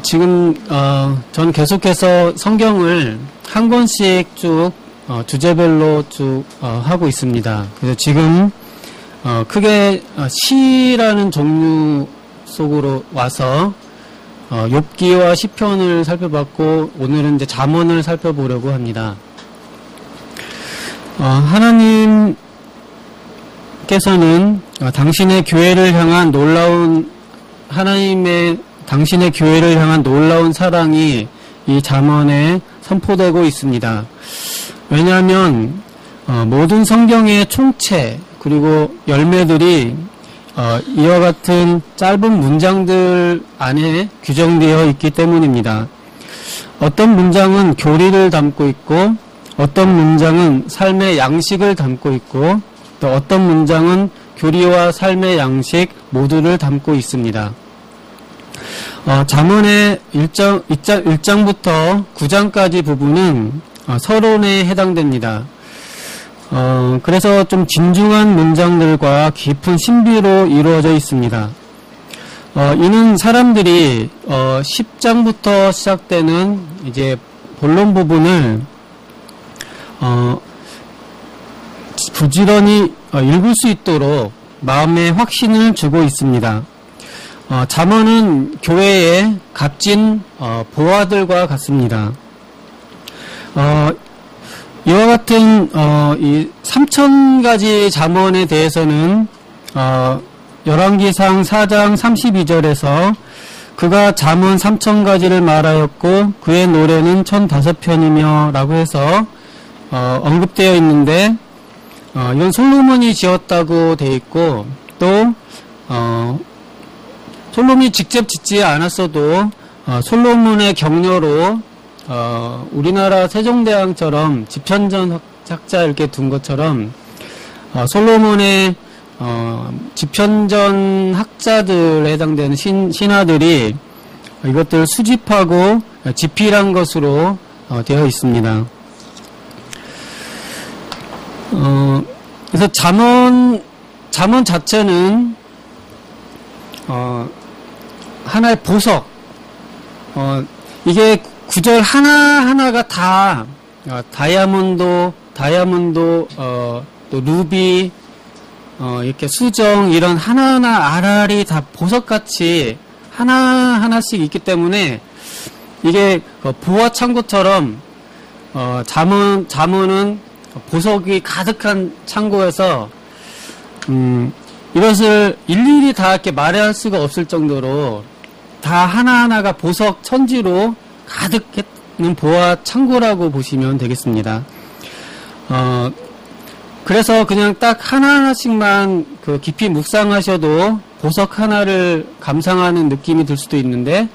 지금 전 계속해서 성경을 한 권씩 쭉 주제별로 쭉 하고 있습니다. 그래서 지금 크게 시라는 종류 속으로 와서 욥기와 시편을 살펴봤고, 오늘은 이제 잠언을 살펴보려고 합니다. 하나님께서는 당신의 교회를 향한 당신의 교회를 향한 놀라운 사랑이 이 잠언에 선포되고 있습니다. 왜냐하면 모든 성경의 총체 그리고 열매들이 이와 같은 짧은 문장들 안에 규정되어 있기 때문입니다. 어떤 문장은 교리를 담고 있고, 어떤 문장은 삶의 양식을 담고 있고, 또 어떤 문장은 교리와 삶의 양식 모두를 담고 있습니다. 잠언의 1장부터 9장까지 부분은 서론에 해당됩니다. 그래서 좀 진중한 문장들과 깊은 신비로 이루어져 있습니다. 이는 사람들이 10장부터 시작되는 이제 본론 부분을 부지런히 읽을 수 있도록 마음의 확신을 주고 있습니다. 잠언은 교회의 값진 보화들과 같습니다. 이와 같은 이 3,000가지 잠언에 대해서는 열왕기상 4장 32절에서 그가 잠언 3,000가지를 말하였고 그의 노래는 1,005편이며 라고 해서 언급되어 있는데, 이건 솔로몬이 지었다고 되어 있고, 또 솔로몬이 직접 짓지 않았어도 솔로몬의 격려로 우리나라 세종대왕처럼 집현전 학자 이렇게 둔 것처럼 솔로몬의 집현전 학자들에 해당되는 신하들이 이것들을 수집하고 집필한 것으로 되어 있습니다. 그래서 잠언 자체는 하나의 보석, 이게 구절 하나하나가 다 다이아몬드, 또 루비, 이렇게 수정, 이런 하나하나 알알이 다 보석같이 하나하나씩 있기 때문에 이게 보화 창고처럼 잠언은 보석이 가득한 창고에서 이것을 일일이 다 이렇게 말할 수가 없을 정도로 다 하나하나가 보석 천지로 가득했는 보화 창고라고 보시면 되겠습니다. 그래서 그냥 딱 하나하나씩만 깊이 묵상하셔도 보석 하나를 감상하는 느낌이 들 수도 있는데,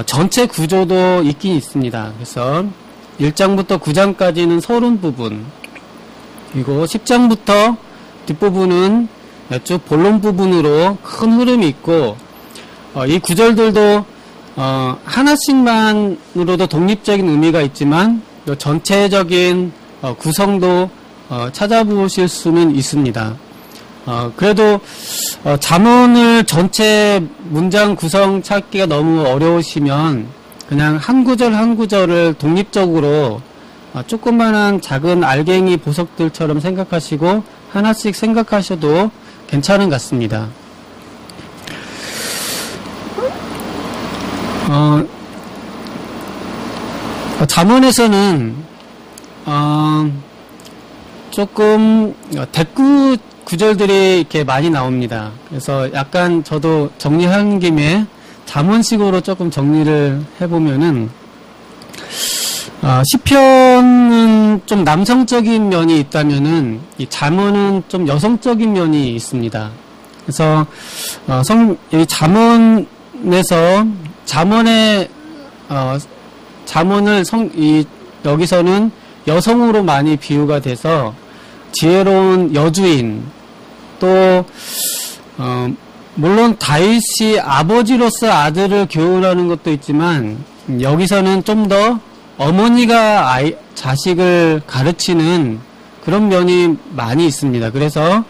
전체 구조도 있긴 있습니다. 그래서 1장부터 9장까지는 서론 부분, 그리고 10장부터 뒷부분은 쭉 본론 부분으로 큰 흐름이 있고, 이 구절들도 하나씩만으로도 독립적인 의미가 있지만 전체적인 구성도 찾아보실 수는 있습니다. 그래도 잠언을 전체 문장 구성 찾기가 너무 어려우시면 그냥 한 구절 한 구절을 독립적으로 조그만한 작은 알갱이 보석들처럼 생각하시고 하나씩 생각하셔도 괜찮은 것 같습니다. 잠언에서는 조금 대꾸 구절들이 이렇게 많이 나옵니다. 그래서 약간 저도 정리한 김에 잠언식으로 조금 정리를 해보면은, 시편은 좀 남성적인 면이 있다면은 이 잠언은 좀 여성적인 면이 있습니다. 그래서 이 잠언에서 잠언을 여기서는 여성으로 많이 비유가 돼서 지혜로운 여주인, 또 물론 다윗이 아버지로서 아들을 교훈하는 것도 있지만 여기서는 좀 더 어머니가 자식을 가르치는 그런 면이 많이 있습니다. 그래서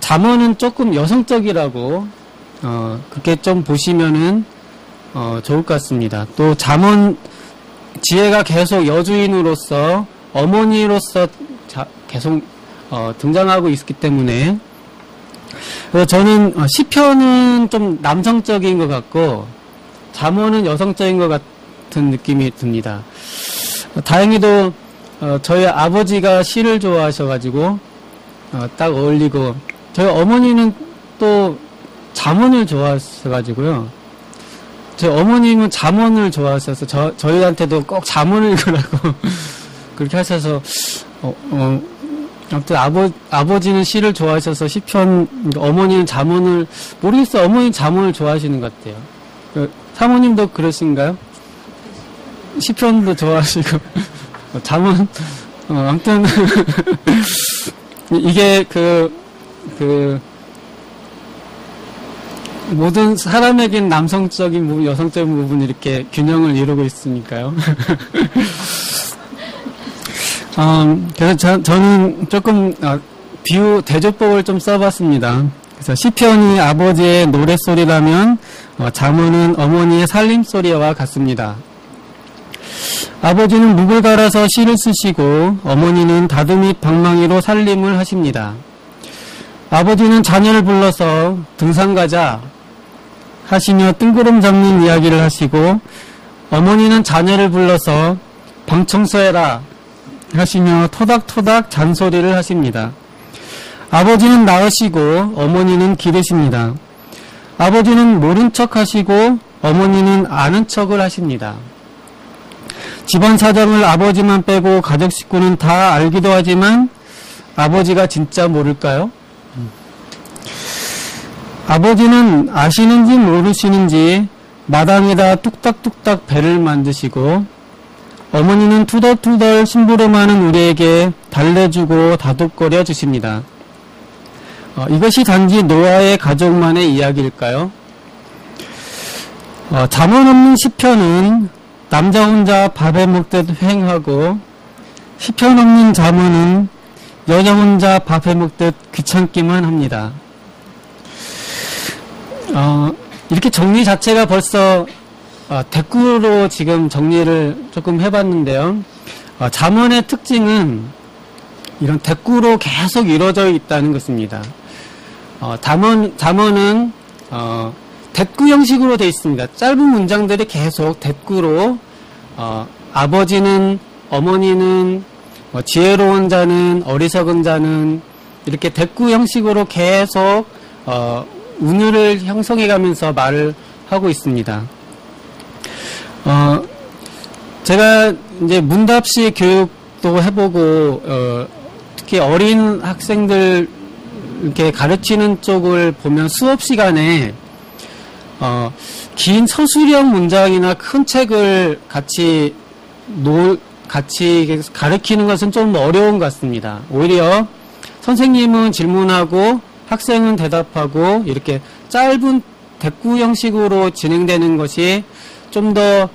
잠언은 조금 여성적이라고 그렇게 좀 보시면은 좋을 것 같습니다. 또 잠언 지혜가 계속 여주인으로서 어머니로서 계속 등장하고 있기 때문에 저는 시편은 좀 남성적인 것 같고 잠언은 여성적인 것 같은 느낌이 듭니다. 다행히도 저희 아버지가 시를 좋아하셔가지고 딱 어울리고 저희 어머니는 또 잠언을 좋아하셔가지고요. 저희 어머님은 잠언을 좋아하셔서 저희한테도 꼭 잠언을 읽으라고 그렇게 하셔서 아무튼 아버지는 시를 좋아하셔서 시편, 어머니는 잠언을 모르겠어요. 어머니는 잠언을 좋아하시는 것 같아요. 사모님도 그러신가요? 시편도 좋아하시고 잠언 아무튼 이게 모든 사람에겐 남성적인 부분, 여성적인 부분 이렇게 균형을 이루고 있으니까요. 그래서 저는 조금 대조법을 좀 써봤습니다. 그래서 시편이 아버지의 노랫소리라면 잠언은 어머니의 살림소리와 같습니다. 아버지는 묵을 갈아서 시를 쓰시고 어머니는 다듬이 방망이로 살림을 하십니다. 아버지는 자녀를 불러서 등산 가자 하시며 뜬구름 잡는 이야기를 하시고 어머니는 자녀를 불러서 방 청소해라 하시며 토닥토닥 잔소리를 하십니다. 아버지는 낳으시고 어머니는 기르십니다. 아버지는 모른 척 하시고 어머니는 아는 척을 하십니다. 집안 사정을 아버지만 빼고 가족 식구는 다 알기도 하지만 아버지가 진짜 모를까요? 아버지는 아시는지 모르시는지 마당에다 뚝딱뚝딱 배를 만드시고 어머니는 투덜투덜 심부름하는 우리에게 달래주고 다독거려 주십니다. 이것이 단지 노아의 가족만의 이야기일까요? 잠언 없는 시편은 남자 혼자 밥해 먹듯 횡하고 시편 없는 잠언은 여자 혼자 밥해 먹듯 귀찮기만 합니다. 이렇게 정리 자체가 벌써 대꾸로 지금 정리를 조금 해봤는데요. 잠언의 특징은 이런 대꾸로 계속 이루어져 있다는 것입니다. 잠언은 대꾸 형식으로 되어 있습니다. 짧은 문장들이 계속 대꾸로 아버지는, 어머니는, 지혜로운 자는, 어리석은 자는 이렇게 대꾸 형식으로 계속 운율을 형성해가면서 말을 하고 있습니다. 제가 이제 문답식 교육도 해보고 특히 어린 학생들 이렇게 가르치는 쪽을 보면 수업 시간에 긴 서술형 문장이나 큰 책을 같이 가르치는 것은 좀 어려운 것 같습니다. 오히려 선생님은 질문하고 학생은 대답하고 이렇게 짧은 대꾸 형식으로 진행되는 것이 좀 더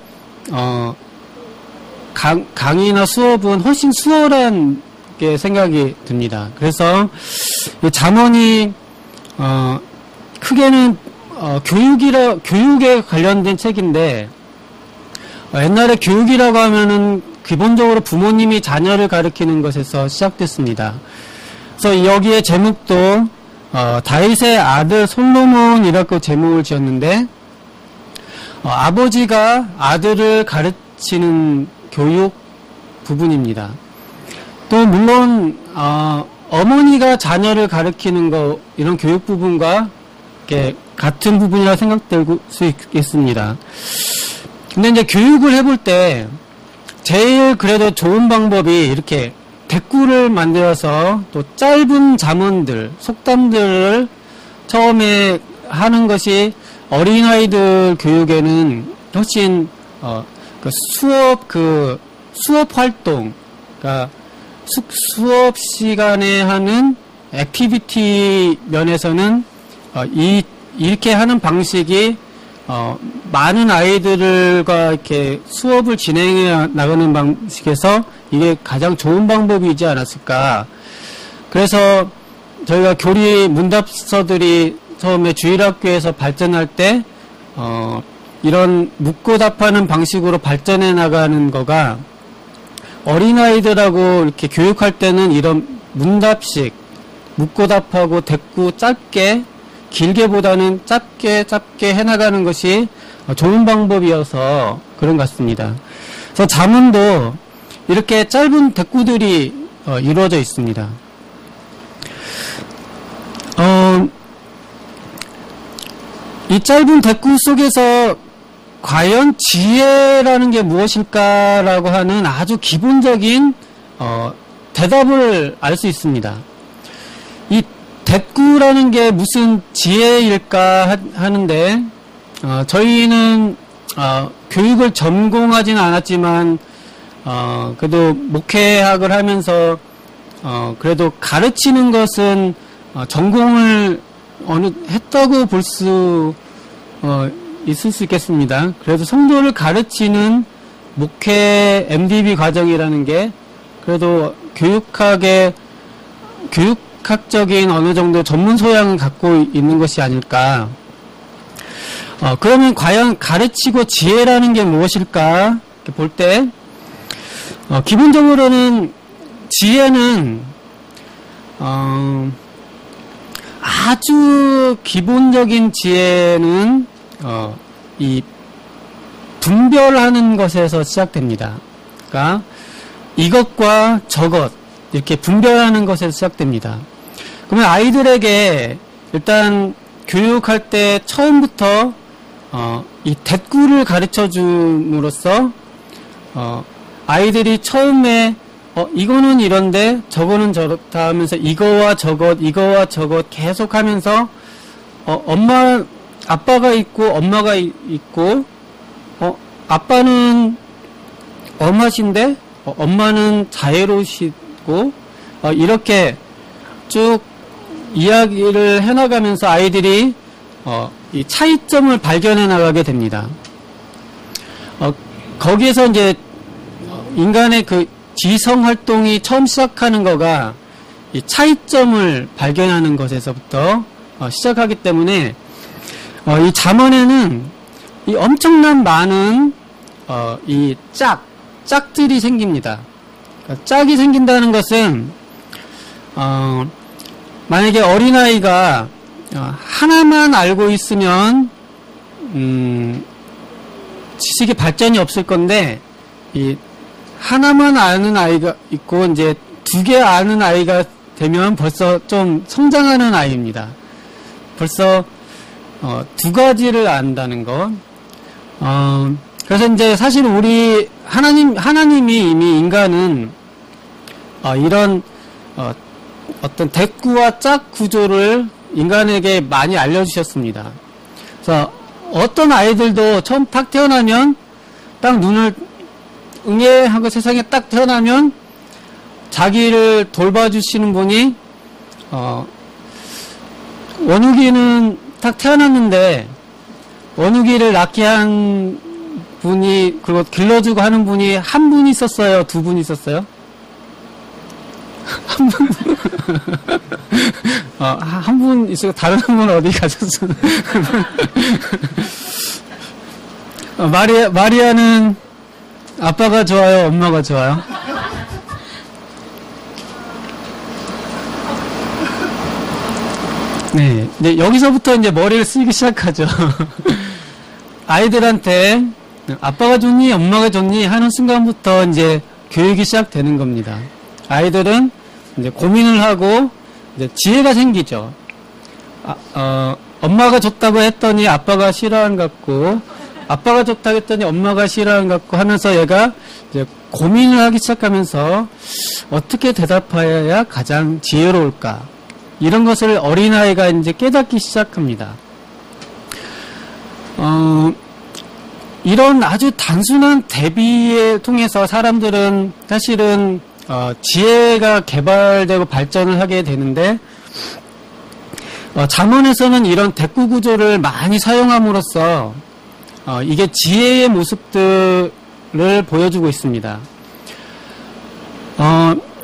강의나 수업은 훨씬 수월한 게 생각이 듭니다. 그래서 이 잠언이 크게는 교육에 관련된 책인데 옛날에 교육이라고 하면은 기본적으로 부모님이 자녀를 가르치는 것에서 시작됐습니다. 그래서 여기에 제목도 다윗의 아들 솔로몬이라고 제목을 지었는데 아버지가 아들을 가르치는 교육 부분입니다. 또 물론 어머니가 자녀를 가르치는 거 이런 교육 부분과 이렇게 같은 부분이라 생각될 수 있겠습니다. 근데 이제 교육을 해볼 때 제일 그래도 좋은 방법이 이렇게 대꾸를 만들어서 또 짧은 잠언들, 속담들을 처음에 하는 것이 어린아이들 교육에는 훨씬 수업 활동, 그러니까 수업 시간에 하는 액티비티 면에서는 이렇게 하는 방식이 많은 아이들과 이렇게 수업을 진행해 나가는 방식에서 이게 가장 좋은 방법이지 않았을까. 그래서 저희가 교리 문답서들이 처음에 주일학교에서 발전할 때, 이런 묻고 답하는 방식으로 발전해 나가는 거가 어린아이들하고 이렇게 교육할 때는 이런 문답식, 묻고 답하고 대꾸 짧게, 길게보다는 짧게 해나가는 것이 좋은 방법이어서 그런 것 같습니다. 그래서 잠언도 이렇게 짧은 대꾸들이 이루어져 있습니다. 이 짧은 대꾸 속에서 과연 지혜라는 게 무엇일까라고 하는 아주 기본적인 대답을 알 수 있습니다. 이 대꾸라는 게 무슨 지혜일까 하는데 저희는 교육을 전공하지는 않았지만 그래도 목회학을 하면서 그래도 가르치는 것은 전공을 했다고 볼 수 있을 수 있겠습니다. 그래도 성도를 가르치는 목회 MDB 과정이라는 게 그래도 교육학적인 어느 정도 전문 소양을 갖고 있는 것이 아닐까. 그러면 과연 가르치고 지혜라는 게 무엇일까 볼 때 기본적으로는 지혜는 아주 기본적인 지혜는 이 분별하는 것에서 시작됩니다. 그러니까 이것과 저것 이렇게 분별하는 것에서 시작됩니다. 그러면 아이들에게 일단 교육할 때 처음부터 이 대꾸를 가르쳐 줌으로써 아이들이 처음에 이거는 이런데 저거는 저렇다 하면서 이거와 저것 계속 하면서 아빠가 있고 엄마가 있고 아빠는 엄하신데 엄마는 자애로우시고 이렇게 쭉 이야기를 해나가면서 아이들이 이 차이점을 발견해 나가게 됩니다. 거기에서 이제 인간의 그 지성 활동이 처음 시작하는 거가 이 차이점을 발견하는 것에서부터 시작하기 때문에 이 잠언에는 이 엄청난 많은 이 짝들이 생깁니다. 그러니까 짝이 생긴다는 것은 만약에 어린아이가 하나만 알고 있으면 지식의 발전이 없을 건데 이 하나만 아는 아이가 있고 이제 두 개 아는 아이가 되면 벌써 좀 성장하는 아이입니다. 벌써 두 가지를 안다는 거. 그래서 이제 사실 우리 하나님이 이미 인간은 이런 어떤 대꾸와 짝 구조를 인간에게 많이 알려주셨습니다. 그래서 어떤 아이들도 처음 딱 태어나면 딱 눈을 응애하고 세상에 딱 태어나면 자기를 돌봐주시는 분이 원욱이는 딱 태어났는데 원욱이를 낳게 한 분이 그리고 길러주고 하는 분이 한 분 있었어요? 두 분 있었어요? 한 분. 한 분 있어요. 다른 한 분 어디 가셨어? 마리아는 아빠가 좋아요? 엄마가 좋아요? 네. 이제 여기서부터 이제 머리를 쓰기 시작하죠. 아이들한테 아빠가 좋니? 엄마가 좋니? 하는 순간부터 이제 교육이 시작되는 겁니다. 아이들은 이제 고민을 하고 이제 지혜가 생기죠. 엄마가 좋다고 했더니 아빠가 싫어하는 것 같고, 아빠가 좋다고 했더니 엄마가 싫어하는 것 같고 하면서 얘가 이제 고민을 하기 시작하면서 어떻게 대답해야 가장 지혜로울까? 이런 것을 어린아이가 이제 깨닫기 시작합니다. 이런 아주 단순한 대비를 통해서 사람들은 사실은 지혜가 개발되고 발전을 하게 되는데 잠언에서는 이런 대꾸 구조를 많이 사용함으로써 이게 지혜의 모습들을 보여주고 있습니다.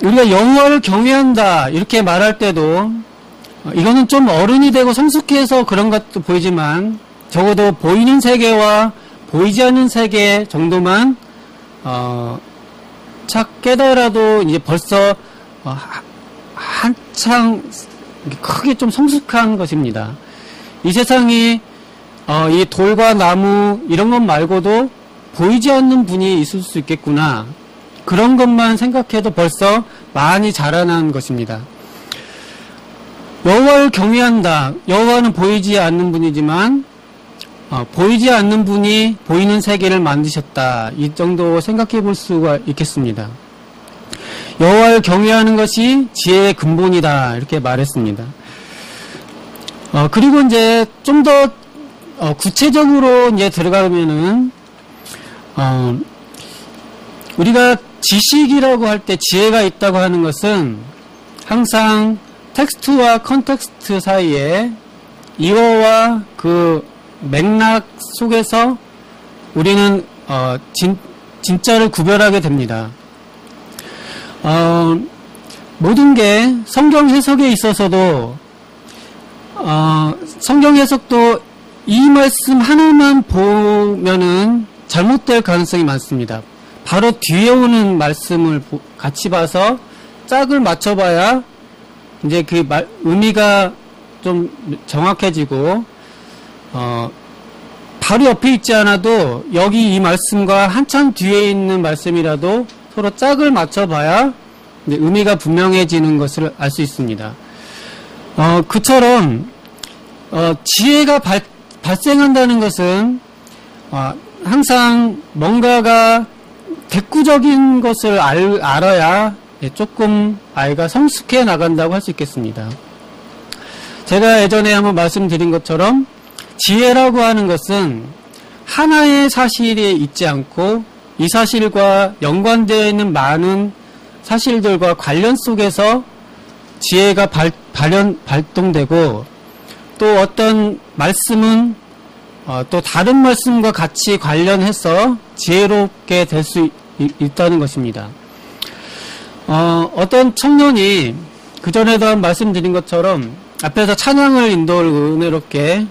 우리가 여호와를 경외한다 이렇게 말할 때도 이거는 좀 어른이 되고 성숙해서 그런 것도 보이지만 적어도 보이는 세계와 보이지 않는 세계 정도만 착 깨달아도 이제 벌써 한창 크게 좀 성숙한 것입니다. 이 세상이 이 돌과 나무 이런 것 말고도 보이지 않는 분이 있을 수 있겠구나. 그런 것만 생각해도 벌써 많이 자라난 것입니다. 여호와를 경외한다. 여호와는 보이지 않는 분이지만 보이지 않는 분이 보이는 세계를 만드셨다. 이 정도 생각해 볼 수가 있겠습니다. 여호와를 경외하는 것이 지혜의 근본이다. 이렇게 말했습니다. 그리고 이제 좀 더 구체적으로 이제 들어가면은 우리가 지식이라고 할 때 지혜가 있다고 하는 것은 항상 텍스트와 컨텍스트 사이에 이어와 그 맥락 속에서 우리는 진짜를 구별하게 됩니다. 모든 게 성경 해석에 있어서도 성경 해석도 이 말씀 하나만 보면은 잘못될 가능성이 많습니다. 바로 뒤에 오는 말씀을 같이 봐서 짝을 맞춰봐야 이제 그 의미가 좀 정확해지고 바로 옆에 있지 않아도 여기 이 말씀과 한참 뒤에 있는 말씀이라도 서로 짝을 맞춰봐야 이제 의미가 분명해지는 것을 알 수 있습니다. 그처럼 지혜가 발생한다는 것은 항상 뭔가가 객구적인 것을 알아야 조금 아이가 성숙해 나간다고 할 수 있겠습니다. 제가 예전에 한번 말씀드린 것처럼 지혜라고 하는 것은 하나의 사실이 있지 않고 이 사실과 연관되어 있는 많은 사실들과 관련 속에서 지혜가 발동되고 또 어떤 말씀은 또 다른 말씀과 같이 관련해서 지혜롭게 될 수 있다는 것입니다. 어떤 청년이 그전에도 말씀드린 것처럼 앞에서 찬양을 인도를 은혜롭게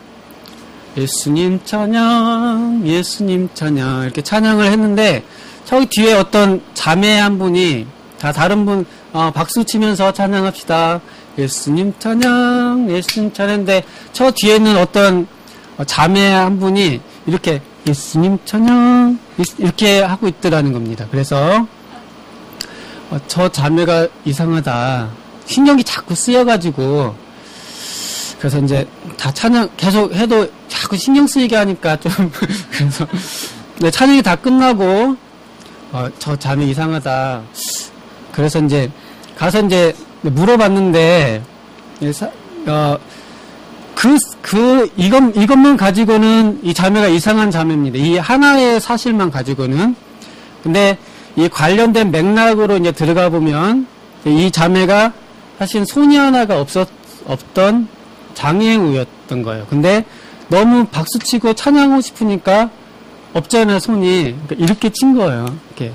예수님 찬양 예수님 찬양 이렇게 찬양을 했는데 저기 뒤에 어떤 자매 한 분이 다 다른 분 박수 치면서 찬양합시다 예수님 찬양 예수님 찬양인데 저 뒤에는 어떤 자매 한 분이 이렇게 예수님 찬양 이렇게 하고 있더라는 겁니다. 그래서 저 자매가 이상하다. 신경이 자꾸 쓰여가지고 그래서 이제 다 찬양 계속 해도 자꾸 신경 쓰이게 하니까 좀 그래서 찬양이 다 끝나고 저 자매 이상하다. 그래서 이제 가서 이제 물어봤는데 이것만 가지고는 이 자매가 이상한 자매입니다. 이 하나의 사실만 가지고는. 근데 이 관련된 맥락으로 이제 들어가 보면 이 자매가 사실 손이 하나가 없던 장애우였던 거예요. 근데 너무 박수치고 찬양하고 싶으니까 없잖아요, 손이. 그러니까 이렇게 친 거예요. 이렇게.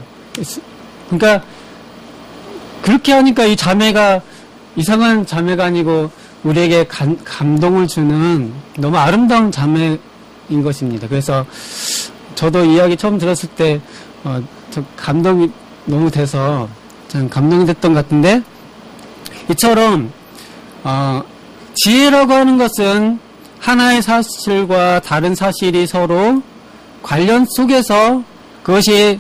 그러니까 그렇게 하니까 이 자매가 이상한 자매가 아니고 우리에게 감동을 주는 너무 아름다운 자매인 것입니다. 그래서 저도 이야기 처음 들었을 때 저 감동이 너무 돼서 참 감동이 됐던 것 같은데 이처럼 지혜라고 하는 것은 하나의 사실과 다른 사실이 서로 관련 속에서 그것이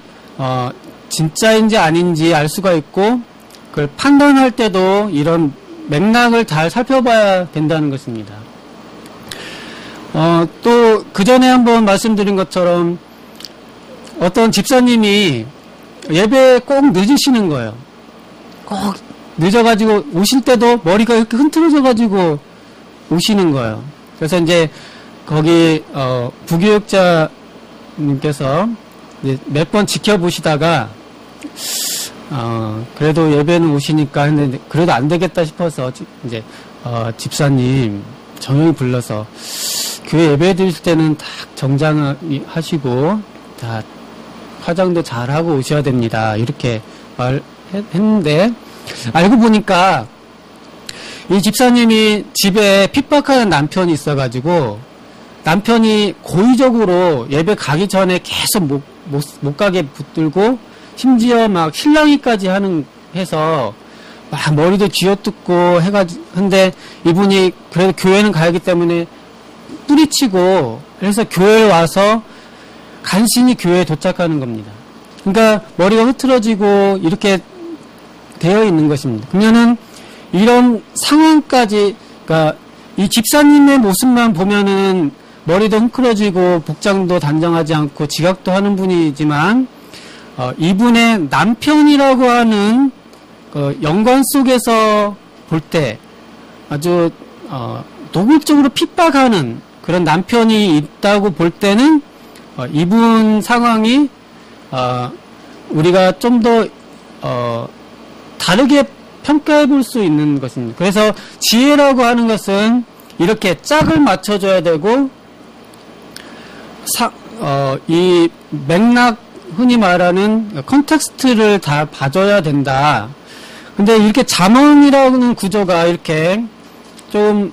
진짜인지 아닌지 알 수가 있고 그걸 판단할 때도 이런 맥락을 잘 살펴봐야 된다는 것입니다. 또 그전에 한번 말씀드린 것처럼 어떤 집사님이 예배에 꼭 늦으시는 거예요. 꼭 늦어가지고 오실 때도 머리가 이렇게 흐트러져가지고 오시는 거예요. 그래서 이제 거기 부교육자님께서 몇 번 지켜보시다가 그래도 예배는 오시니까 했는데 그래도 안 되겠다 싶어서 이제 집사님 정형이 불러서 교회 예배 드릴 때는 딱 정장하시고 다 화장도 잘하고 오셔야 됩니다. 이렇게 말했는데 알고 보니까 이 집사님이 집에 핍박하는 남편이 있어가지고 남편이 고의적으로 예배 가기 전에 계속 못 가게 붙들고 심지어 막 실랑이까지 해서 막 머리도 쥐어뜯고 근데 이분이 그래도 교회는 가야하기 때문에 뿌리치고 그래서 교회에 와서 간신히 교회에 도착하는 겁니다. 그러니까 머리가 흐트러지고 이렇게 되어 있는 것입니다. 그러면은 이런 상황까지, 그러니까 이 집사님의 모습만 보면은 머리도 흐트러지고 복장도 단정하지 않고 지각도 하는 분이지만 이분의 남편이라고 하는 연관 속에서 볼 때 아주 노골적으로 핍박하는 그런 남편이 있다고 볼 때는 이분 상황이 우리가 좀 더 다르게 평가해 볼 수 있는 것입니다. 그래서 지혜라고 하는 것은 이렇게 짝을 맞춰줘야 되고 이 맥락, 흔히 말하는 컨텍스트를 다 봐줘야 된다. 근데 이렇게 잠언이라는 구조가 이렇게 좀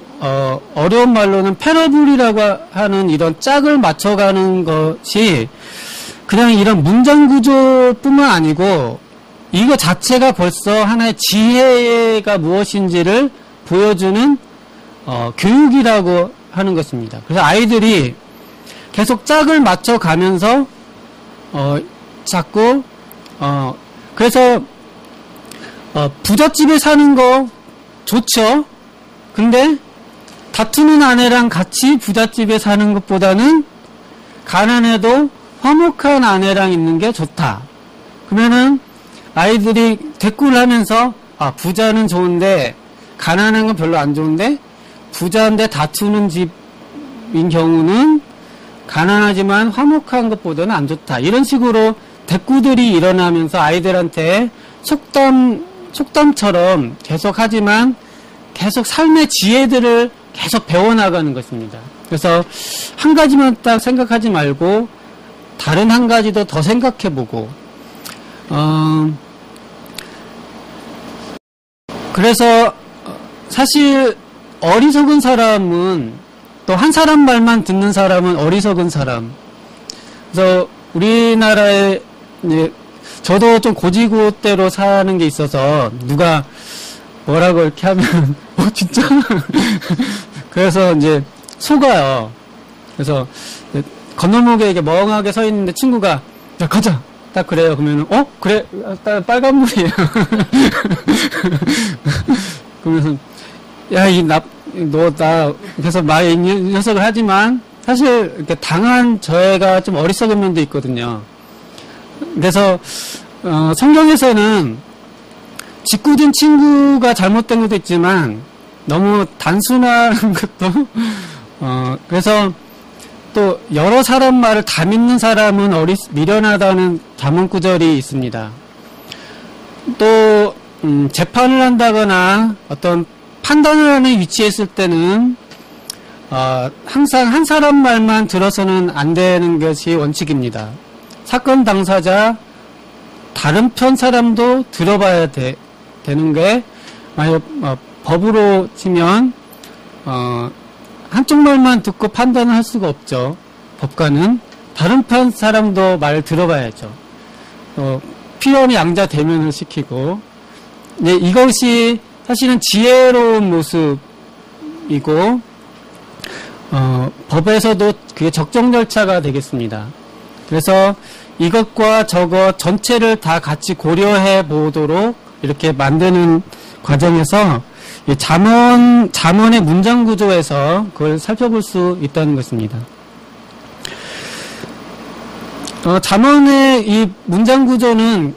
어려운 말로는 패러블이라고 하는 이런 짝을 맞춰가는 것이 그냥 이런 문장 구조뿐만 아니고 이거 자체가 벌써 하나의 지혜가 무엇인지를 보여주는 교육이라고 하는 것입니다. 그래서 아이들이 계속 짝을 맞춰가면서 자꾸 그래서 부잣집에 사는 거 좋죠. 근데 다투는 아내랑 같이 부잣집에 사는 것보다는 가난해도 화목한 아내랑 있는 게 좋다. 그러면은 아이들이 대꾸를 하면서 부자는 좋은데 가난한 건 별로 안 좋은데 부자인데 다투는 집인 경우는 가난하지만 화목한 것보다는 안 좋다. 이런 식으로 대꾸들이 일어나면서 아이들한테 속담처럼 계속 하지만 계속 삶의 지혜들을 계속 배워나가는 것입니다. 그래서 한 가지만 딱 생각하지 말고 다른 한 가지도 더 생각해보고 그래서 사실 어리석은 사람은 또 한 사람 말만 듣는 사람은 어리석은 사람. 그래서 우리나라에 이제 저도 좀 고지고대로 사는 게 있어서 누가 뭐라고 이렇게 하면 진짜 그래서 이제 속아요. 그래서 건널목에 이렇게 멍하게 서 있는데 친구가 야 가자 딱 그래요. 그러면은 그래 빨간불이에요. 그러면서 야 너 나 그래서 막 이 녀석을 하지만 사실 이렇게 당한 저애가 좀 어리석은 면도 있거든요. 그래서 성경에서는 짓궂은 친구가 잘못된 것도 있지만 너무 단순한 것도 그래서 또 여러 사람 말을 다 믿는 사람은 미련하다는 잠언 구절이 있습니다. 또 재판을 한다거나 어떤 판단을 하는 위치에 있을 때는 항상 한 사람 말만 들어서는 안 되는 것이 원칙입니다. 사건 당사자 다른 편 사람도 들어봐야 되는 게 만약 법으로 치면 한쪽 말만 듣고 판단을 할 수가 없죠. 법관은 다른 편 사람도 말을 들어봐야죠. 필요하면 양자 대면을 시키고 이것이 사실은 지혜로운 모습이고 법에서도 그게 적정 절차가 되겠습니다. 그래서 이것과 저것 전체를 다 같이 고려해 보도록 이렇게 만드는 과정에서 잠언의 문장 구조에서 그걸 살펴볼 수 있다는 것입니다. 잠언의 이 문장 구조는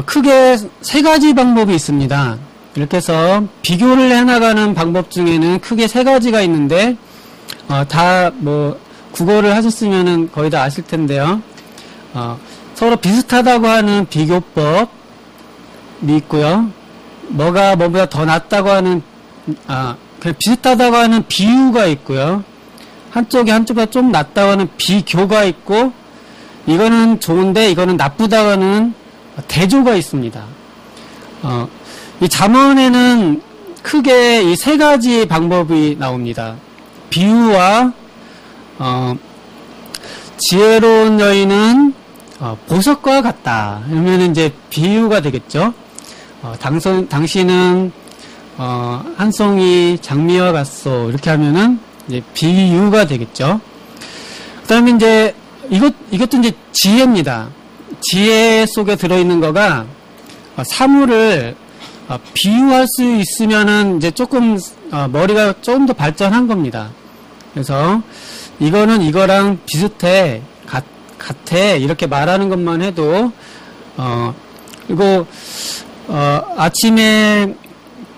크게 세 가지 방법이 있습니다. 이렇게 해서 비교를 해나가는 방법 중에는 크게 세 가지가 있는데 다 국어를 하셨으면은 거의 다 아실 텐데요. 서로 비슷하다고 하는 비교법이 있고요. 뭐가 뭐보다 더 낫다고 하는 그냥 비슷하다고 하는 비유가 있고요. 한쪽보다 좀 낫다고 하는 비교가 있고 이거는 좋은데 이거는 나쁘다고 하는 대조가 있습니다. 이 잠언에는 크게 이 세 가지 방법이 나옵니다. 비유와 지혜로운 여인은 보석과 같다. 이러면 이제 비유가 되겠죠. 당신은 한 송이 장미와 같소. 이렇게 하면은 이제 비유가 되겠죠. 그다음에 이제 이것도 이제 지혜입니다. 지혜 속에 들어있는 거가 사물을 비유할 수 있으면은 이제 조금 머리가 조금 더 발전한 겁니다. 그래서 이거는 이거랑 비슷해, 같아 이렇게 말하는 것만 해도 그리고 아침에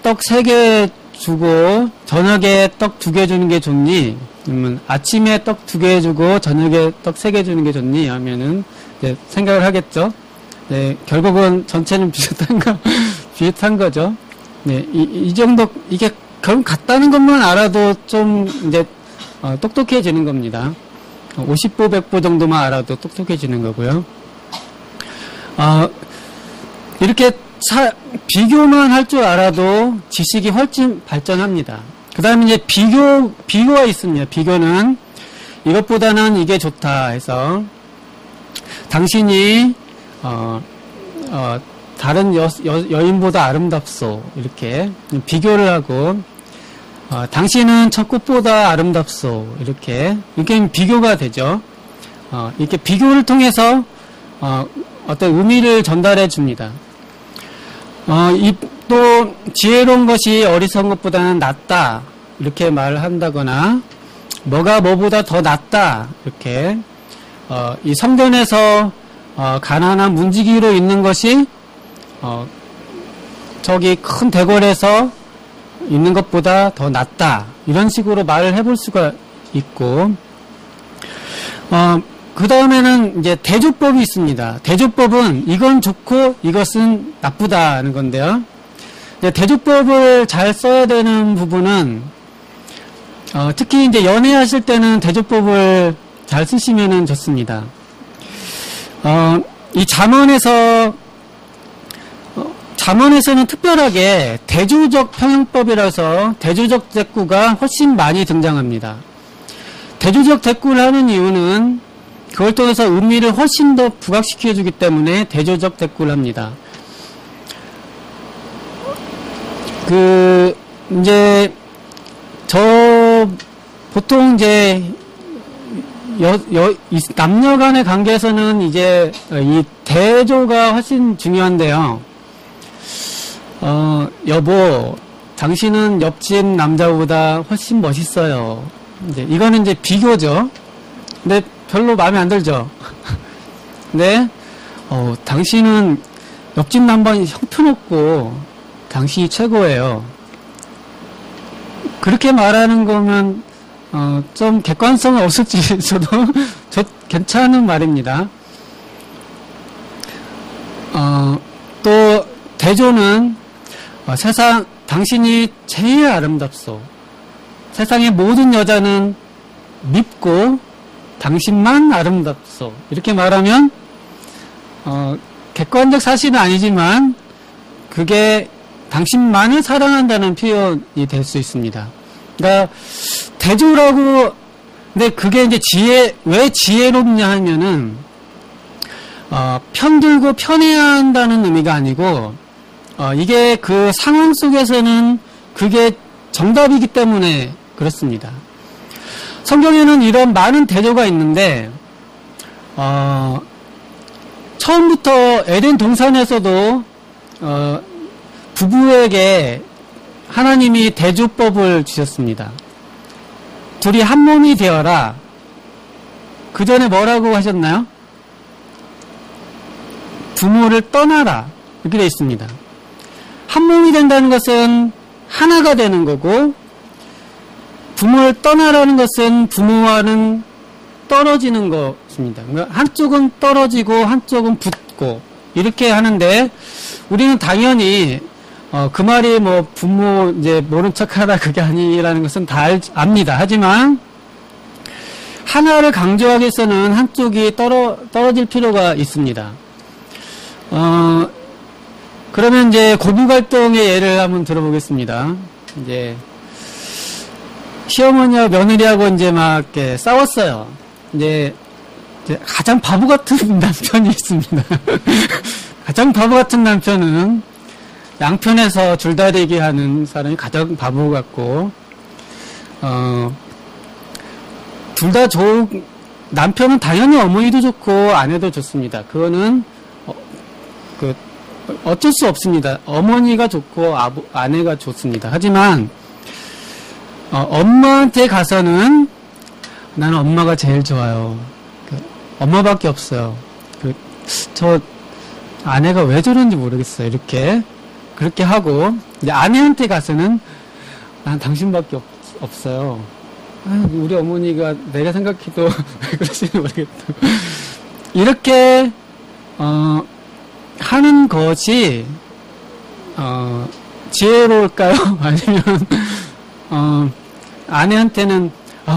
떡 3개 주고 저녁에 떡 2개 주는 게 좋니? 그러면 아침에 떡 2개 주고 저녁에 떡 3개 주는 게 좋니? 하면은 이제 생각을 하겠죠. 네, 결국은 전체는 비슷한 거죠. 네, 이 정도 이게 결국 같다는 것만 알아도 좀 이제 똑똑해지는 겁니다. 50보 100보 정도만 알아도 똑똑해지는 거고요. 이렇게 비교만 할 줄 알아도 지식이 훨씬 발전합니다. 그 다음에 이제 비교가 있습니다. 비교는 이것보다는 이게 좋다 해서 당신이 다른 여인보다 아름답소 이렇게 비교를 하고 당신은 첫 꽃보다 아름답소 이렇게 비교가 되죠. 이렇게 비교를 통해서 어떤 의미를 전달해 줍니다. 또 지혜로운 것이 어리석은 것보다는 낫다 이렇게 말을 한다거나 뭐가 뭐보다 더 낫다 이렇게 이 성전에서 가난한 문지기로 있는 것이 저기 큰 대궐에서 있는 것보다 더 낫다 이런 식으로 말을 해볼 수가 있고 그 다음에는 이제 대조법이 있습니다. 대조법은 이건 좋고 이것은 나쁘다는 건데요. 대조법을 잘 써야 되는 부분은 특히 이제 연애하실 때는 대조법을 잘 쓰시면 좋습니다. 이 잠언에서는 특별하게 대조적 평형법이라서 대조적 대꾸가 훨씬 많이 등장합니다. 대조적 대꾸를 하는 이유는 그걸 통해서 의미를 훨씬 더 부각시켜주기 때문에 대조적 대꾸를 합니다. 보통 남녀 간의 관계에서는 이제 이 대조가 훨씬 중요한데요. 여보, 당신은 옆집 남자보다 훨씬 멋있어요. 이거는 이제 비교죠. 근데 별로 마음에 안 들죠. 네, 당신은 옆집 남방이 형편없고 당신이 최고예요. 그렇게 말하는 거면 좀 객관성은 없을지 저도 괜찮은 말입니다. 또 대조는 당신이 제일 아름답소. 세상의 모든 여자는 밉고 당신만 아름답소. 이렇게 말하면 객관적 사실은 아니지만 그게 당신만을 사랑한다는 표현이 될 수 있습니다. 그러니까 대조라고 근데 그게 이제 왜 지혜롭냐 하면은 편들고 편해야 한다는 의미가 아니고 이게 그 상황 속에서는 그게 정답이기 때문에 그렇습니다. 성경에는 이런 많은 대조가 있는데 처음부터 에덴 동산에서도 부부에게 하나님이 대조법을 주셨습니다. 둘이 한 몸이 되어라. 그 전에 뭐라고 하셨나요? 부모를 떠나라. 이렇게 되어 있습니다. 한 몸이 된다는 것은 하나가 되는 거고 부모를 떠나라는 것은 부모와는 떨어지는 것입니다. 그러니까 한쪽은 떨어지고 한쪽은 붙고 이렇게 하는데 우리는 당연히 그 말이 뭐 부모 이제 모른 척하라 그게 아니라는 것은 다 압니다. 하지만 하나를 강조하기 위해서는 한쪽이 떨어질 필요가 있습니다. 그러면 이제 고부 갈등의 예를 한번 들어보겠습니다. 이제 시어머니와 며느리하고 이제 막 이렇게 싸웠어요. 이제 가장 바보 같은 남편이 있습니다. 가장 바보 같은 남편은 양편에서 줄다리기 하는 사람이 가장 바보 같고, 둘 다 남편은 당연히 어머니도 좋고 아내도 좋습니다. 그거는 어쩔 수 없습니다. 어머니가 좋고 아내가 좋습니다. 하지만 엄마한테 가서는 나는 엄마가 제일 좋아요. 엄마밖에 없어요. 저 아내가 왜 저런지 모르겠어요. 그렇게 하고 이제 아내한테 가서는 난 당신밖에 없어요. 우리 어머니가 내가 생각해도 왜 그러시는지 모르겠다. 이렇게 하는 것이 지혜로울까요? 아니면 아내한테는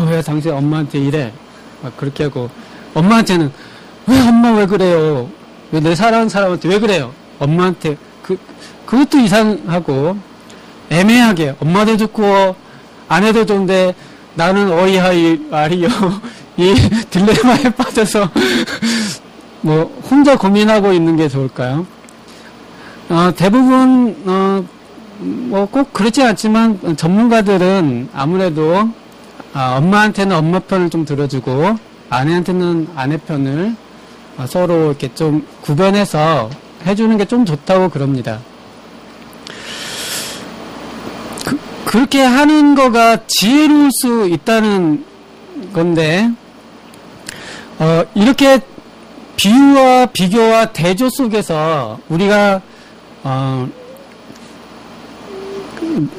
왜 당신 엄마한테 이래? 막 그렇게 하고 엄마한테는 왜 엄마 왜 그래요? 왜 내 사랑하는 사람한테 왜 그래요? 엄마한테 그것도 이상하고 애매하게 엄마도 좋고 아내도 좋은데 나는 어이하이 말이요 이 딜레마에 빠져서 뭐 혼자 고민하고 있는 게 좋을까요? 대부분 뭐 꼭 그렇지 않지만 전문가들은 아무래도 엄마한테는 엄마 편을 좀 들어주고 아내한테는 아내 편을 서로 이렇게 좀 구별해서 해주는 게 좀 좋다고 그럽니다. 그렇게 하는 거가 지혜로울 수 있다는 건데, 이렇게 비유와 비교와 대조 속에서 우리가,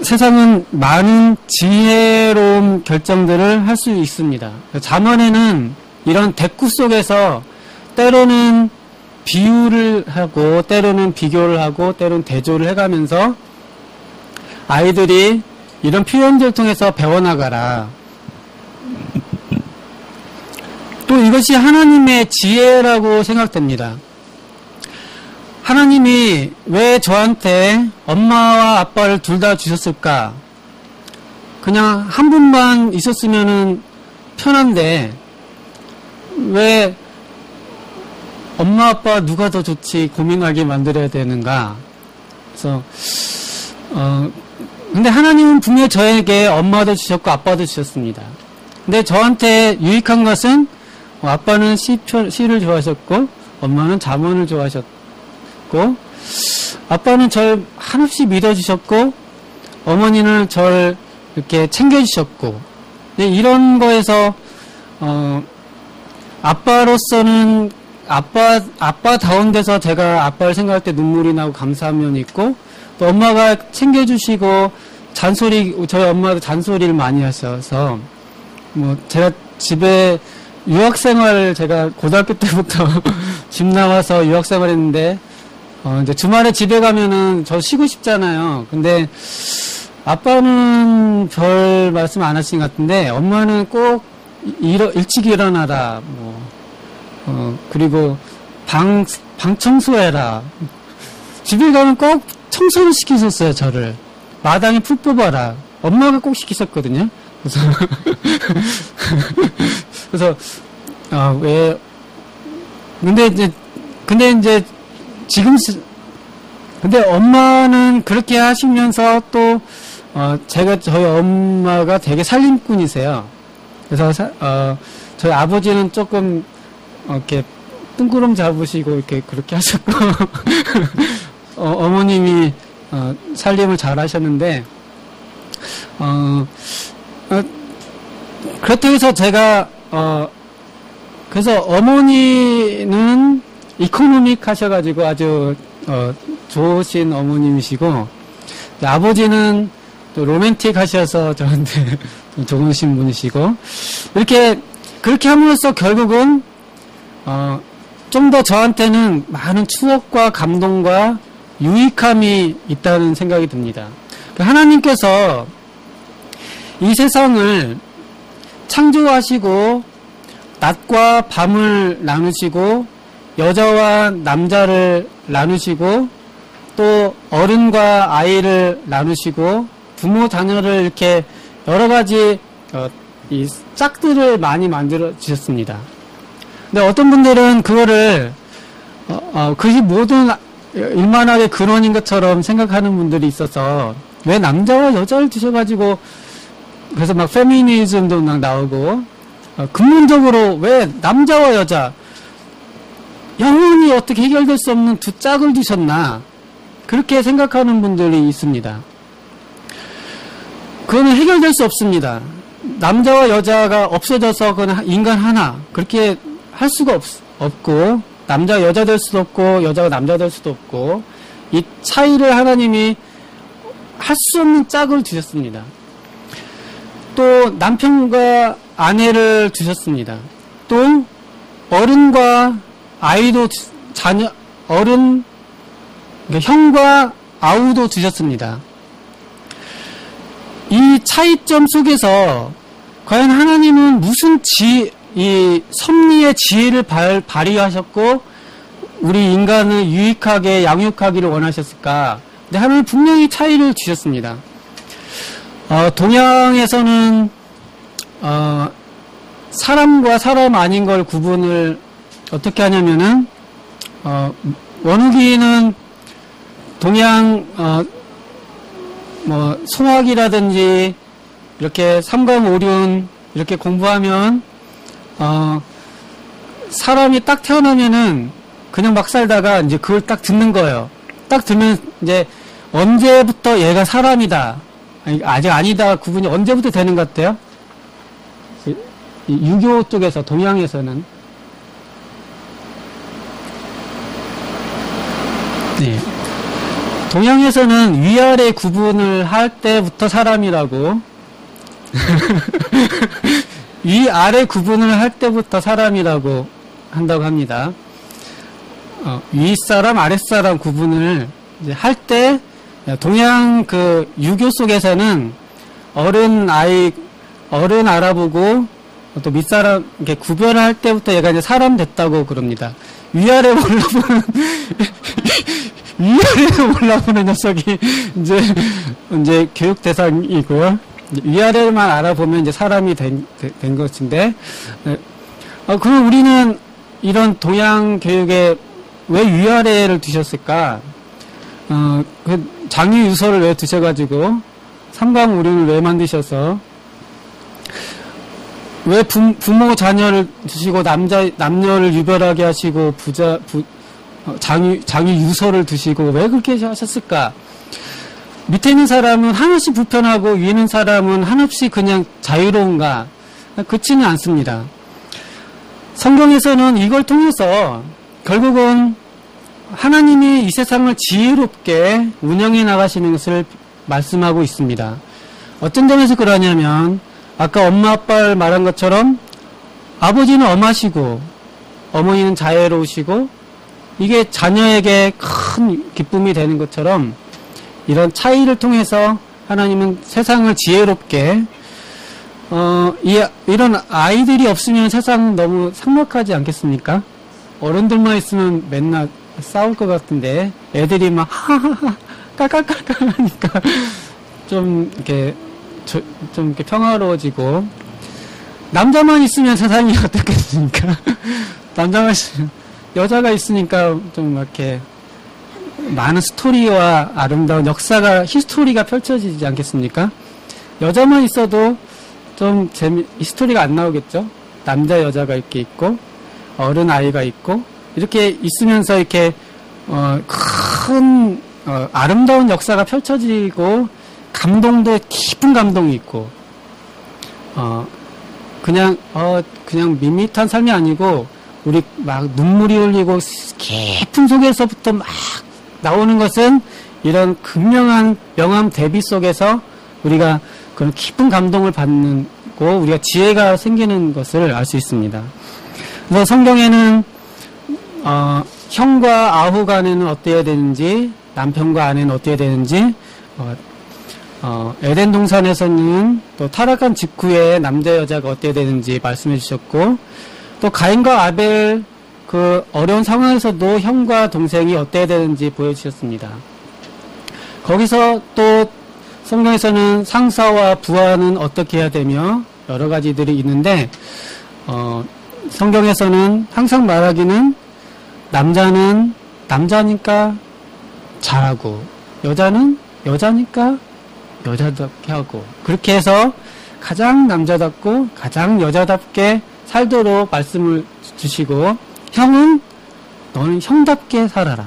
세상은 많은 지혜로운 결정들을 할 수 있습니다. 잠언에는 이런 대꾸 속에서 때로는 비유를 하고, 때로는 비교를 하고, 때로는 대조를 해가면서 아이들이 이런 표현들을 통해서 배워나가라. 또 이것이 하나님의 지혜라고 생각됩니다. 하나님이 왜 저한테 엄마와 아빠를 둘 다 주셨을까? 그냥 한 분만 있었으면 편한데 왜 엄마 아빠 누가 더 좋지 고민하게 만들어야 되는가? 그래서 근데 하나님은 분명히 저에게 엄마도 주셨고 아빠도 주셨습니다. 근데 저한테 유익한 것은 아빠는 시를 좋아하셨고 엄마는 잠언을 좋아하셨고 아빠는 절 한없이 믿어주셨고 어머니는 절 이렇게 챙겨주셨고 이런 거에서 아빠로서는 아빠다운 데서 제가 아빠를 생각할 때 눈물이 나고 감사한 면이 있고 또 엄마가 챙겨주시고 저희 엄마도 잔소리를 많이 하셔서 뭐 제가 집에 유학생활 제가 고등학교 때부터 집 나와서 유학생활 했는데 이제 주말에 집에 가면은 저 쉬고 싶잖아요. 근데 아빠는 별 말씀 안 하신 것 같은데 엄마는 꼭 일찍 일어나라 그리고 방 청소해라. 집에 가면 꼭 청소를 시키셨어요, 저를. 마당에 풀 뽑아라. 엄마가 꼭 시키셨거든요. 그래서, 왜, 근데 이제, 근데 엄마는 그렇게 하시면서 또, 저희 엄마가 되게 살림꾼이세요. 그래서, 저희 아버지는 조금, 이렇게, 뜬구름 잡으시고, 이렇게, 그렇게 하셨고, 어머님이, 살림을 잘 하셨는데, 그렇다고 해서 제가, 그래서 어머니는 이코노믹 하셔가지고 아주, 좋으신 어머님이시고, 아버지는 또 로맨틱 하셔서 저한테 좋으신 분이시고, 그렇게 함으로써 결국은, 좀 더 저한테는 많은 추억과 감동과 유익함이 있다는 생각이 듭니다. 하나님께서 이 세상을 창조하시고 낮과 밤을 나누시고 여자와 남자를 나누시고 또 어른과 아이를 나누시고 부모 자녀를 이렇게 여러 가지 이 짝들을 많이 만들어 주셨습니다. 근데 어떤 분들은 그거를 그것이 모든 일만하게 근원인 것처럼 생각하는 분들이 있어서 왜 남자와 여자를 두셔가지고 그래서 막 페미니즘도 막 나오고 근본적으로 왜 남자와 여자 영원히 어떻게 해결될 수 없는 두 짝을 두셨나 그렇게 생각하는 분들이 있습니다. 그거는 해결될 수 없습니다. 남자와 여자가 없어져서 그건 인간 하나 그렇게 할 수가 없고 남자가 여자 될 수도 없고 여자가 남자 될 수도 없고 이 차이를 하나님이 할 수 없는 짝을 두셨습니다. 또 남편과 아내를 두셨습니다. 또 어른과 아이도 자녀 어른 그러니까 형과 아우도 두셨습니다. 이 차이점 속에서 과연 하나님은 무슨 이 섭리의 지혜를 발휘하셨고 우리 인간을 유익하게 양육하기를 원하셨을까? 근데 하나님은 분명히 차이를 주셨습니다. 동양에서는 사람과 사람 아닌 걸 구분을 어떻게 하냐면은 원후기는 동양 뭐 송학이라든지 이렇게 삼강오륜 이렇게 공부하면 사람이 딱 태어나면은 그냥 막 살다가 이제 그걸 딱 듣는 거예요. 딱 들으면 이제 언제부터 얘가 사람이다. 아직 아니다. 구분이 언제부터 되는 것 같아요? 유교 쪽에서 동양에서는 네. 동양에서는 위아래 구분을 할 때부터 사람이라고 위아래 구분을 할 때부터 사람이라고 한다고 합니다. 윗사람 아랫사람 구분을 이제 할 때 동양 그 유교 속에서는 어른 알아보고 또 밑사람 이렇게 구별을 할 때부터 얘가 이제 사람 됐다고 그럽니다. 위아래 올라보는 위아래로 올라보는 녀석이 이제 교육 대상이고요. 위아래만 알아보면 이제 사람이 된 것인데, 그럼 우리는 이런 동양 교육에 왜 위아래를 두셨을까? 그 장유유서를 왜 두셔가지고 삼강오륜을 왜 만드셔서 왜 부모 자녀를 두시고 남녀를 유별하게 하시고 장유유서를 두시고 왜 그렇게 하셨을까? 밑에 있는 사람은 한없이 불편하고 위에 있는 사람은 한없이 그냥 자유로운가? 그렇지는 않습니다. 성경에서는 이걸 통해서 결국은 하나님이 이 세상을 지혜롭게 운영해 나가시는 것을 말씀하고 있습니다. 어떤 점에서 그러냐면 아까 엄마 아빠를 말한 것처럼 아버지는 엄하시고 어머니는 자애로우시고 이게 자녀에게 큰 기쁨이 되는 것처럼 이런 차이를 통해서 하나님은 세상을 지혜롭게 이런 아이들이 없으면 세상은 너무 삭막하지 않겠습니까? 어른들만 있으면 맨날 싸울 것 같은데 애들이 막 하하하 깔깔깔깔 하니까 좀 이렇게 평화로워지고 남자만 있으면 세상이 어떻겠습니까? 남자만 있으면 여자가 있으니까 좀 이렇게 많은 스토리와 아름다운 히스토리가 펼쳐지지 않겠습니까? 여자만 있어도 좀 히스토리가 안 나오겠죠? 남자 여자가 이렇게 있고 어른 아이가 있고 이렇게 있으면서 이렇게 큰 아름다운 역사가 펼쳐지고 감동도 깊은 감동이 있고 그냥 밋밋한 삶이 아니고 우리 막 눈물이 흘리고 깊은 속에서부터 막 나오는 것은 이런 극명한 명암 대비 속에서 우리가 그런 깊은 감동을 받는 고 우리가 지혜가 생기는 것을 알 수 있습니다. 그래서 성경에는 형과 아후 간에는 어때야 되는지 남편과 아내는 어때야 되는지 에덴 동산에서는 또 타락한 직후에 남자 여자가 어때야 되는지 말씀해 주셨고 또 가인과 아벨 그 어려운 상황에서도 형과 동생이 어때야 되는지 보여주셨습니다. 거기서 또 성경에서는 상사와 부하는 어떻게 해야 되며 여러 가지들이 있는데, 성경에서는 항상 말하기는 남자는 남자니까 잘하고, 여자는 여자니까 여자답게 하고, 그렇게 해서 가장 남자답고 가장 여자답게 살도록 말씀을 주시고, 형은 너는 형답게 살아라.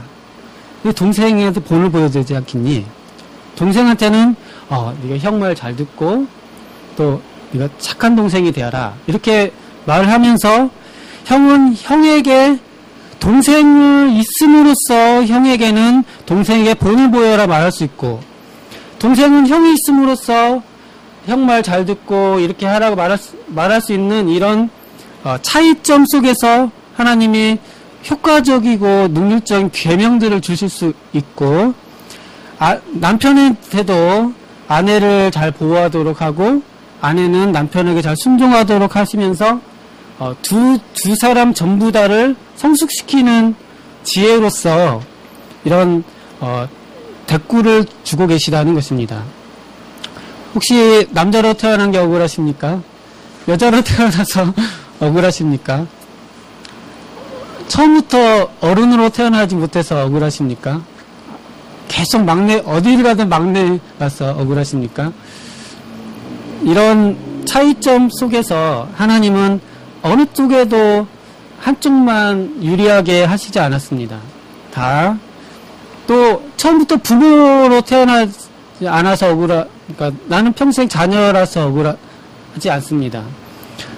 동생한테 본을 보여주지 않겠니? 동생한테는 네가 형 말 잘 듣고 또 네가 착한 동생이 되어라. 이렇게 말을 하면서 형은 형에게 동생을 있음으로써 형에게는 동생에게 본을 보여라 말할 수 있고, 동생은 형이 있음으로써 형 말 잘 듣고 이렇게 하라고 말할 수 있는 이런 차이점 속에서 하나님이 효과적이고 능률적인 계명들을 주실 수 있고, 남편한테도 아내를 잘 보호하도록 하고 아내는 남편에게 잘 순종하도록 하시면서 두 사람 전부 다를 성숙시키는 지혜로서 이런 대꾸를 주고 계시다는 것입니다. 혹시 남자로 태어난 게 억울하십니까? 여자로 태어나서 억울하십니까? 처음부터 어른으로 태어나지 못해서 억울하십니까? 계속 어디를 가든 막내라서 억울하십니까? 이런 차이점 속에서 하나님은 어느 쪽에도 한쪽만 유리하게 하시지 않았습니다. 또 처음부터 부모로 태어나지 않아서 그러니까 나는 평생 자녀라서 억울하지 않습니다.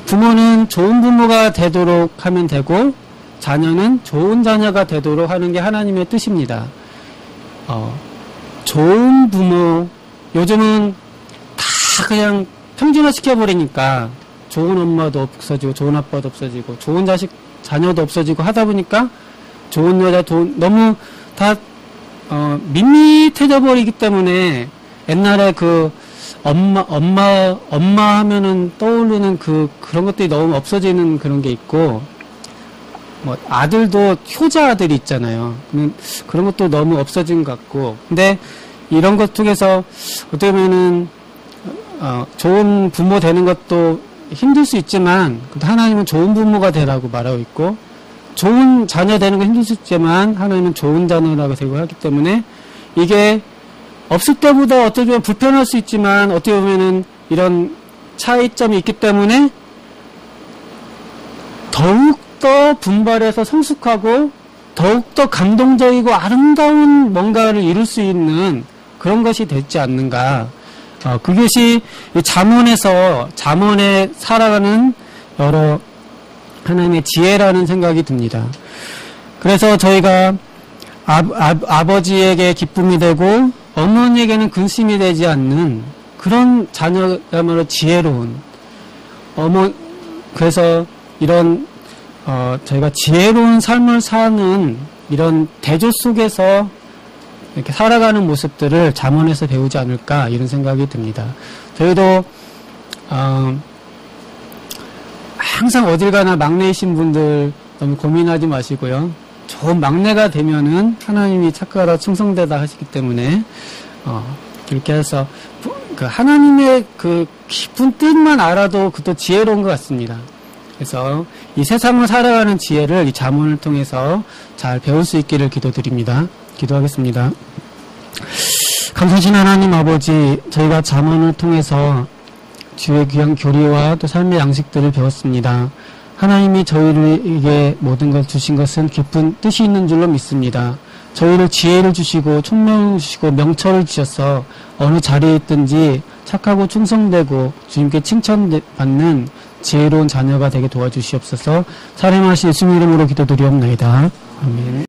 부모는 좋은 부모가 되도록 하면 되고, 자녀는 좋은 자녀가 되도록 하는 게 하나님의 뜻입니다. 좋은 부모, 요즘은 다 그냥 평준화 시켜버리니까 좋은 엄마도 없어지고 좋은 아빠도 없어지고 좋은 자녀도 없어지고 하다 보니까 좋은 여자, 너무 다 밋밋해져 버리기 때문에 옛날에 그 엄마 하면은 떠오르는 그런 것들이 너무 없어지는 그런 게 있고, 아들도 효자 아들이 있잖아요. 그런 것도 너무 없어진 것 같고, 근데 이런 것 중에서 어떻게 보면은 좋은 부모 되는 것도 힘들 수 있지만, 하나님은 좋은 부모가 되라고 말하고 있고, 좋은 자녀 되는 거 힘들 수 있지만 하나님은 좋은 자녀라고 생각하기 때문에, 이게 없을 때보다 어떻게 보면 불편할 수 있지만 어떻게 보면은 이런 차이점이 있기 때문에 더욱더 분발해서 성숙하고 더욱더 감동적이고 아름다운 뭔가를 이룰 수 있는 그런 것이 되지 않는가. 그것이 잠언에 살아가는 여러 하나님의 지혜라는 생각이 듭니다. 그래서 저희가 아버지에게 기쁨이 되고 어머니에게는 근심이 되지 않는 그런 자녀야말로 지혜로운 그래서 이런 저희가 지혜로운 삶을 사는 이런 대조 속에서 이렇게 살아가는 모습들을 잠언에서 배우지 않을까 이런 생각이 듭니다. 저희도 항상 어딜 가나 막내이신 분들 너무 고민하지 마시고요. 좋은 막내가 되면은 하나님이 착하다 충성되다 하시기 때문에 그렇게 해서 그 하나님의 그 깊은 뜻만 알아도 그것도 지혜로운 것 같습니다. 그래서 이 세상을 살아가는 지혜를 이 잠언을 통해서 잘 배울 수 있기를 기도드립니다. 기도하겠습니다. 감사하신 하나님 아버지, 저희가 잠언을 통해서 주의 귀한 교리와 또 삶의 양식들을 배웠습니다. 하나님이 저희에게 모든 걸 주신 것은 깊은 뜻이 있는 줄로 믿습니다. 저희를 지혜를 주시고 총명을 주시고 명철을 주셔서 어느 자리에 있든지 착하고 충성되고 주님께 칭찬받는 지혜로운 자녀가 되게 도와주시옵소서. 사랑하신 예수님 이름으로 기도드리옵나이다. 아멘.